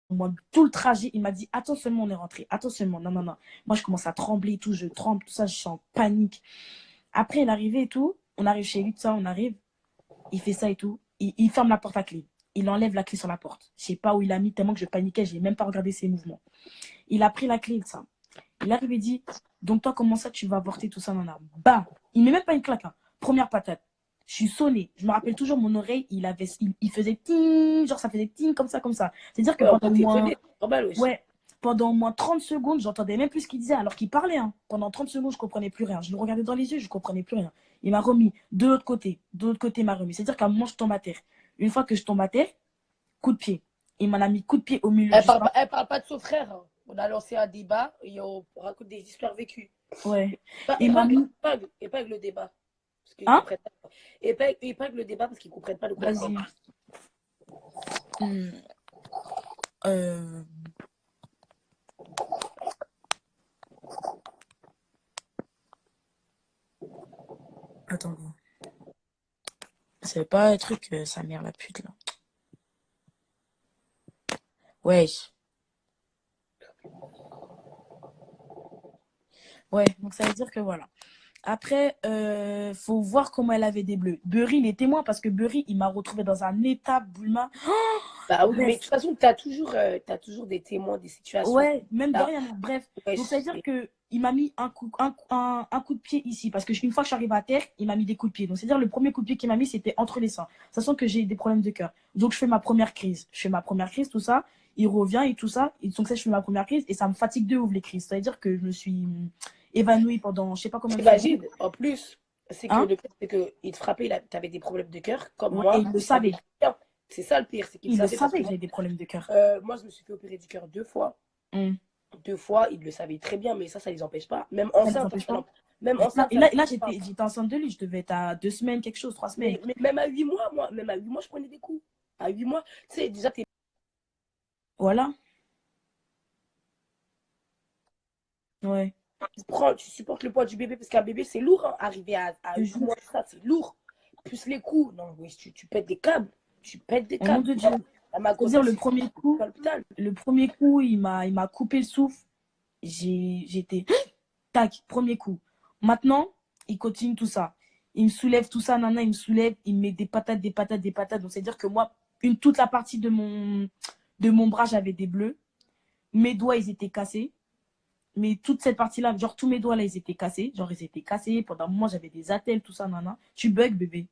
moi, tout le trajet, il m'a dit, attends seulement, on est rentré. Attends seulement. Non, non, non. Moi, je commence à trembler et tout. Je tremble, tout ça. Je suis en panique. Après, il est arrivé et tout. On arrive chez lui, tout ça. On arrive. Il fait ça et tout. Il ferme la porte à clé. Il enlève la clé sur la porte. Je sais pas où il a mis, tellement que je paniquais. J'ai même pas regardé ses mouvements. Il a pris la clé, ça. Il arrive et dit, donc toi, comment ça, tu vas avorter tout ça, nana. Bah, il met même pas une claque. Hein. Première patate. Je suis sonnée. Je me rappelle toujours mon oreille, il faisait ting, genre ça faisait ting comme ça, comme ça. C'est-à-dire que Ouais, on pendant peut au moins, t'étonner. Normal, wesh. ouais, pendant au moins 30 secondes, j'entendais même plus ce qu'il disait alors qu'il parlait. Hein. Pendant 30 secondes, je comprenais plus rien. Je le regardais dans les yeux, je comprenais plus rien. Il m'a remis de l'autre côté. De l'autre côté, il m'a remis. C'est-à-dire qu'à un moment, je tombe à terre. Une fois que je tombe à terre, coup de pied. Il m'en a mis coup de pied au milieu du sein. Elle parle pas de son frère. Hein. On a lancé un débat et on raconte des histoires vécues. Ouais. Il m'a mis. Épingle le débat. Parce qu'ils Hein? comprennent pas. Épingle le débat parce qu'ils comprennent pas de quoi on parle. Vas-y. Hmm, euh, Attends. C'est pas un truc, sa mère la pute, là. Ouais. Ouais, donc ça veut dire que voilà. Après, faut voir comment elle avait des bleus. Burry, il est témoin parce que Burry, il m'a retrouvé dans un état, Bulma. Bah oui, mais de Bref, toute façon, t'as toujours des témoins, des situations. ouais, même de Là, rien. Bref, ouais, donc ça veut dire que il m'a mis un coup de pied ici. Parce que une fois que je suis arrivée à terre, il m'a mis des coups de pied. Donc c'est-à-dire le premier coup de pied qu'il m'a mis, c'était entre les seins. Sachant que j'ai des problèmes de cœur. Donc je fais ma première crise. Je fais ma première crise, tout ça. Il revient et tout ça. Et donc ça, je fais ma première crise et ça me fatigue de ouf les crises. Ça veut dire que je me suis évanouie pendant je sais pas combien de secondes. j'imagine, en plus, c'est que Hein? le pire, c'est qu'il te frappait, t'avais des problèmes de cœur, comme Ouais, et moi, il le il savait savait. très bien. C'est ça le pire, c'est qu'il Il le savait parce savait que que j'avais des problèmes de cœur. moi, je me suis fait opérer du cœur 2 fois. Hum. 2 fois, il le savait très bien, mais ça les empêche pas. Même Ça ne les enceinte, hein, empêche pas. même Et là, enceinte, ça les empêche pas. j'étais enceinte de lui. Je devais être à 2 semaines, quelque chose, 3 semaines. Mais même à 8 mois, moi, même à 8 mois, je prenais des coups. À 8 mois, tu sais, déjà, Voilà. Ouais. tu supportes le poids du bébé, parce qu'un bébé, c'est lourd, hein. Arriver à Je te 8 jure. mois, ça, c'est lourd. Plus les coups. Non, oui, tu pètes des câbles. Tu pètes des Au nom câbles. de Dieu. À ma C'est-à-dire, grossesse, j'étais à l'hôpital. le premier coup, il m'a coupé le souffle. J'étais, tac, premier coup. Maintenant, il continue tout ça. Il me soulève tout ça, nana, il me soulève, il me met des patates, des patates, des patates. Donc, c'est-à-dire que moi, toute la partie de mon bras, j'avais des bleus. Mes doigts, ils étaient cassés. Mais toute cette partie-là, genre tous mes doigts là, ils étaient cassés. Genre, ils étaient cassés. Pendant un moment, j'avais des attelles, tout ça, nana. Tu bugs, bébé.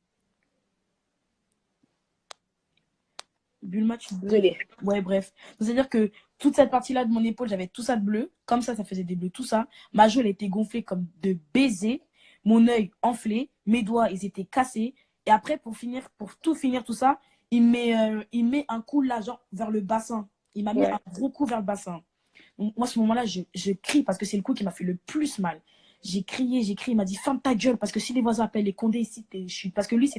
Bulma, tu bugs. Désolée. Ouais, bref. C'est-à-dire que toute cette partie-là de mon épaule, j'avais tout ça de bleu. Comme ça faisait des bleus, tout ça. Ma joue, elle était gonflée comme de baiser. Mon œil enflé. Mes doigts, ils étaient cassés. Et après, pour tout finir, tout ça, il met un coup là, genre vers le bassin. Il m'a mis Ouais. un gros coup vers le bassin. Donc, moi, à ce moment-là, je crie parce que c'est le coup qui m'a fait le plus mal. J'ai crié, j'ai crié. Il m'a dit, ferme ta gueule parce que si les voisins appellent les condés ici, je suis. Parce que lui,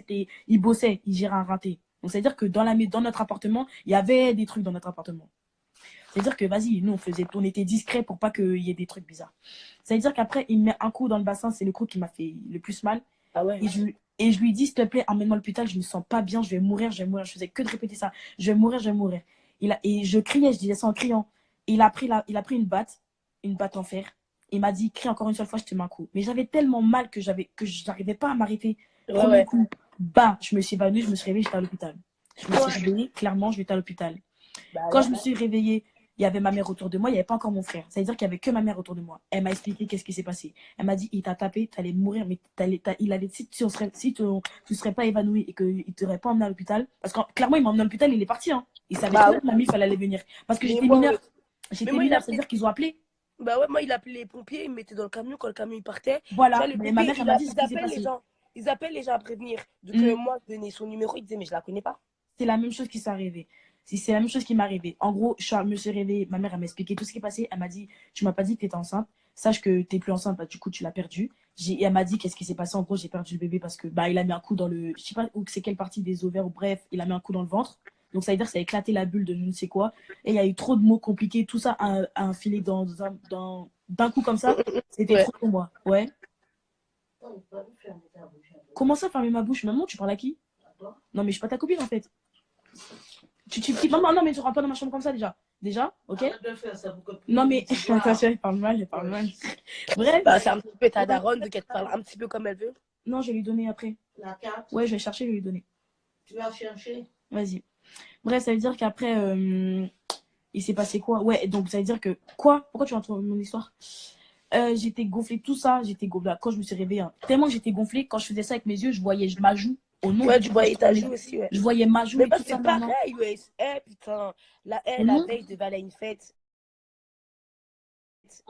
il bossait, il gérait un raté. Donc, c'est-à-dire que dans notre appartement, il y avait des trucs dans notre appartement. C'est-à-dire que, vas-y, nous, on était discrets pour pas qu'il y ait des trucs bizarres. C'est-à-dire qu'après, il me met un coup dans le bassin, c'est le coup qui m'a fait le plus mal. Ah ouais. Et je lui dis, s'il te plaît, emmène-moi à l'hôpital, je me sens pas bien, je vais mourir, je vais mourir. Je faisais que de répéter ça. Je vais mourir, je vais mourir. Et je criais, je disais ça en criant. Il a pris une batte en fer. Il m'a dit, crie encore une seule fois, je te mets un coup. Mais j'avais tellement mal que je n'arrivais pas à m'arrêter. Ouais, Premier ouais. coup, bah, je me suis évanouie, je me suis réveillée, j'étais à l'hôpital. Je me suis Ouais. réveillée, clairement, je vais à l'hôpital. Bah Quand ouais. je me suis réveillée, il y avait ma mère autour de moi, il n'y avait pas encore mon frère. Ça veut dire qu'il n'y avait que ma mère autour de moi. Elle m'a expliqué qu'est-ce qui s'est passé. Elle m'a dit, il t'a tapé, tu allais mourir, mais si tu ne serais pas évanoui et qu'il ne t'aurait pas emmené à l'hôpital, parce que clairement, il m'a emmené à l'hôpital, il est parti. Hein. Il savait très Bah bien ouais. que ma mif, elle allait venir. Parce que Mais j'étais moi, mineure. mais J'étais moi, mineure, c'est-à-dire qu'ils ont appelé. bah ouais, moi, il appelait les pompiers, il me mettait dans le camion quand le camion il partait. Tu vois, Voilà. les Mais ma pompiers, mère, elle m'a dit ce ils qui s'est appellent les passé. gens. Ils appellent les gens à prévenir. Donc, Hmm. moi, je donnais son numéro, il disait, mais je la connais pas. C'est la même chose qui s'est arrivé. C'est la même chose qui m'est arrivée. En gros, je me suis réveillée, ma mère, elle m'a expliqué tout ce qui est passé. Elle m'a dit, tu m'as pas dit que tu étais enceinte. Sache que tu n'es plus enceinte, bah, du coup, tu l'as perdu. Et elle m'a dit qu'est-ce qui s'est passé. En gros, j'ai perdu le bébé parce que bah, il a mis un coup dans le. Je sais pas où c'est quelle partie des ovaires, ou bref, il a mis un coup dans le ventre. Donc, ça veut dire que ça a éclaté la bulle de je ne sais quoi. Et il y a eu trop de mots compliqués. Tout ça a infilé d'un coup comme ça. C'était Ouais. trop pour moi. Ouais. Comment ça, fermer ma bouche? Maman, tu parles à qui? Non, mais je suis pas ta copine en fait. Maman, non, mais tu rentres pas dans ma chambre comme ça déjà. déjà, ok? Arrête de faire ça pour que Non, mais tu vois. attention, il parle mal, il parle mal. Bref, Bah, c'est un petit peu ta ouais. daronne, de qu'elle te parle un petit peu comme elle veut. Non, je vais lui donner après. La carte, Ouais, je vais chercher, je vais lui donner. tu vas chercher. Vas-y. Bref, ça veut dire qu'après, il s'est passé quoi? Ouais, donc ça veut dire que quoi? Pourquoi tu racontes mon histoire? J'étais gonflée, tout ça, j'étais gonflée. Quand je me suis réveillée, hein, tellement que j'étais gonflée, quand je faisais ça avec mes yeux, je voyais ma joue. Au nom de Ouais, Dieu, tu quand je voyais ta tournais, joue aussi, ouais. je voyais ma joue Mais et moi, tout ça. c'est Non, non. pareil, ouais. Putain. La Mhm. veille, je devais aller à une fête,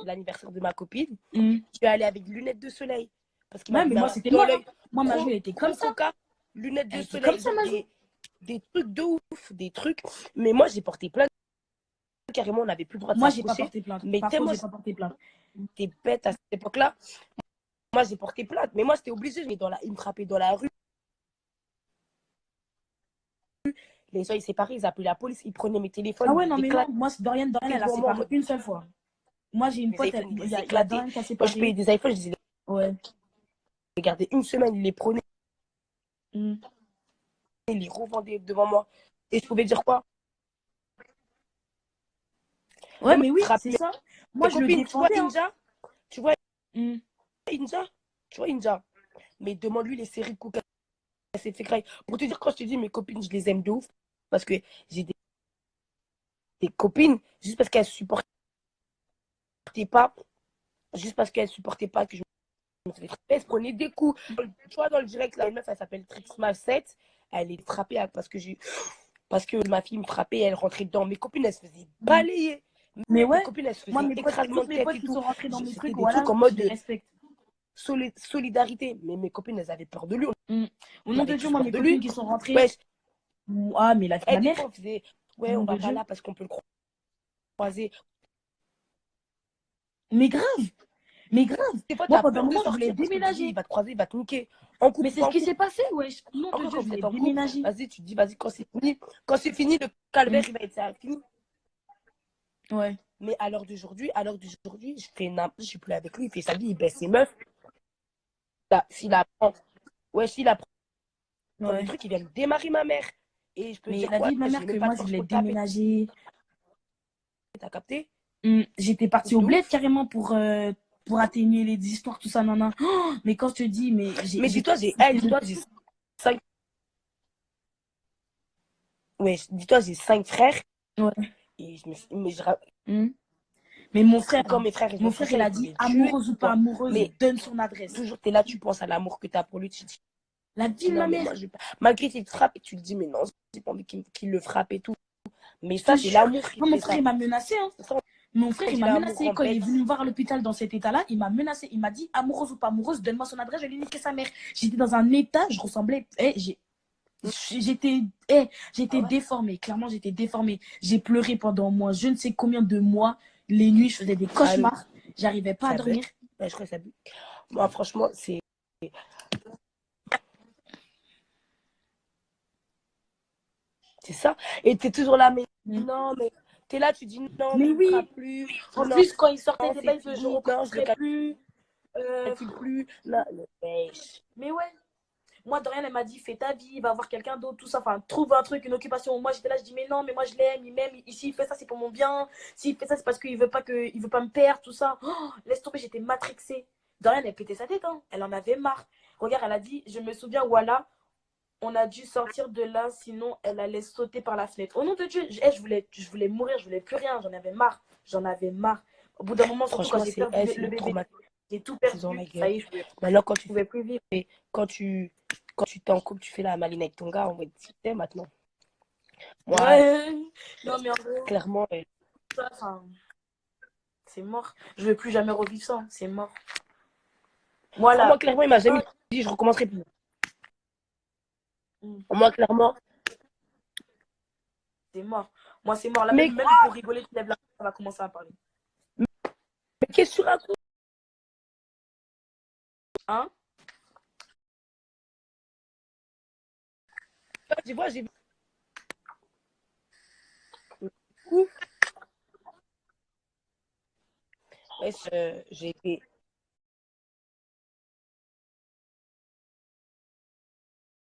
l'anniversaire de ma copine. Mhm. Je suis allée avec lunettes de soleil. Parce qu'il Ouais, m'avait mais mis moi, un c'était dans mort. Hein. l'œil. Moi, ma joue, elle était comme Gros ça. coca, lunettes de Elle était comme soleil, ça, ma joue. des trucs de ouf, des trucs. Mais moi, j'ai porté plainte. Carrément, on n'avait plus le droit de Moi, j'ai pas s'approcher. porté plainte. Mais Par contre, tellement j'ai pas porté plainte. j'étais bête à cette époque-là. Moi, j'ai porté plainte. Mais moi, j'étais obligée. Il me frappait dans la rue. Les gens, ils séparaient, ils appelaient la police, ils prenaient mes téléphones, Ah ouais, ils non, les mais non. éclataient Moi, Dorian, elle a devant moi en séparé mode une seule fois. Moi, j'ai une des pote, iPhones, ils il les y a éclataient. Dorian qui a Moi, je payais séparé. des iPhones, je les Ouais. ai gardés une semaine, ils les prenaient, Mm. ils les revendaient devant moi. Et je pouvais dire quoi? Ouais, Même mais je oui, c'est rappelais ça. Moi, mes je le copines, défendais. Hein. Tu vois Mm. Inja, tu vois Inja. Mais demande-lui les séries de coca, elle s'est fait craquer. Pour te dire, quand je te dis mes copines, je les aime de ouf, parce que j'ai des copines, juste parce qu'elles supportaient pas, juste parce qu'elles supportaient pas que je me faisais frapper, elles se prenaient des coups. Tu vois, dans le direct, là, une meuf, elle s'appelle Trixma 7, elle est frappée parce que ma fille me frappait, elle rentrait dedans. Mes copines, elles se faisaient balayer. Mais Mes ouais, copines, elles se moi, faisaient écrasement toutes de mes tête potes et qui tout. sont rentrés dans mes C'était trucs, des trucs voilà, en je mode les respecte. solidarité. Mais mes copines, elles avaient peur de lui. Mm. Au On nom de avait Dieu, tous moi, peur mes de copines lui. qui sont rentrées, Ouais, ah, mais la vie de ma des mère, fois, on faisait, au ouais, nom on de va pas Dieu. là parce qu'on peut le croiser. Mais grave, mais grave. Des fois, tu Moi, as pendant un peur de moment, je voulais sortir parce que tu dis, il déménager. va te croiser, il va te niquer. En Mais couple, c'est pas ce en qui couple. s'est passé, wesh. Au nom de Encore Dieu, quand je vous voulais êtes en couple, déménager. vas-y, tu te dis, vas-y, quand c'est fini, le calvaire, Mm. il va être fini. Ouais. Mais à l'heure d'aujourd'hui, je suis plus avec lui, il fait sa vie, il baisse ses meufs. Là, s'il apprend, ouais, s'il apprend des Ouais. trucs, il vient me démarrer ma mère. Et je peux te Mais dire la quoi? vie de ma mère, J'ai que même pas moi, de je force voulais pour taper. déménager. T'as capté? J'étais partie Truc au de bled ouf. carrément pour atténuer les histoires, tout ça, nan. Oh, mais quand je te dis, mais Mais dis-toi, j'ai 5, ouais, dis-toi, j'ai 5 frères. Ouais. Et Hmm. Mais mon frère, quand mes frères, ils ont su il ça, ils a dit, voulaient me tuer. amoureuse ou pas amoureuse, Mais donne son adresse. toujours, tu es là, tu penses à l'amour que tu as pour lui. Tu te La vie dis, de non, ma mais mère, moi, je vais pas. Malgré qu'il te frappe, et tu te dis, mais non, j'ai pas envie qu'il le frappe et tout. Mais je te ça, c'est jure. l'amour qui Moi, te mon fait frère, ça. il m'a menacé. Hein. Ça, Mon frère, on il dit m'a l'amour menacé. en Quand il est bête. venu me voir à l'hôpital dans cet état-là, il m'a menacé. Il m'a dit, amoureuse ou pas amoureuse, donne-moi son adresse, je vais lui niquer sa mère. J'étais dans un état, je ressemblais. J'étais Ah ouais? déformée. Clairement, j'étais déformée. J'ai pleuré pendant moi, je ne sais combien de mois. Les nuits, je faisais des Ah, mais cauchemars. J'arrivais pas à ça bug. dormir. Ouais, je crois que ça bug. Moi, franchement, c'est ça. Et tu es toujours là, mais Mm. non, mais tu es là, tu dis non, mais Mais il me oui, frappe plus. en Non, plus, quand il sortait des c'est bails, je fini. Non, je le recommencerai plus. calcule plus. Non, Mais ouais, moi, Dorian, elle m'a dit, fais ta vie, va voir quelqu'un d'autre, tout ça. Enfin, trouve un truc, une occupation. Moi, j'étais là, je dis, mais non, mais moi, je l'aime, il m'aime. Ici, il fait ça, c'est pour mon bien. S'il fait ça, c'est parce qu'il veut pas me perdre, tout ça. Oh, laisse tomber, j'étais matrixée. Dorian, elle pétait sa tête, hein. Elle en avait marre. Regarde, elle a dit, je me souviens, voilà, on a dû sortir de là, sinon elle allait sauter par la fenêtre. Au nom de Dieu, je voulais mourir, je voulais plus rien, j'en avais marre. J'en avais marre. Au bout d'un moment, surtout quand franchement, j'ai perdu le c'est bébé, j'ai tout traumatisant, perdu. la Ça gueule. y est, Maintenant, je pouvais plus vivre. quand tu t'es en couple, tu fais la maline avec ton gars, on va te citer maintenant. Moi, Ouais. Non, mais en gros, clairement, ça, enfin, c'est mort. Je veux plus jamais revivre ça. C'est mort. moi, Voilà. clairement, il m'a jamais dit je recommencerai plus. Mm. Moi, clairement, C'est mort. Moi, c'est mort. Là, mais même pour rigoler, tu lèves la main, on va commencer à parler. qu'est-ce que tu racontes? Hein? Tu vois, j'ai vu. Ouais, j'ai été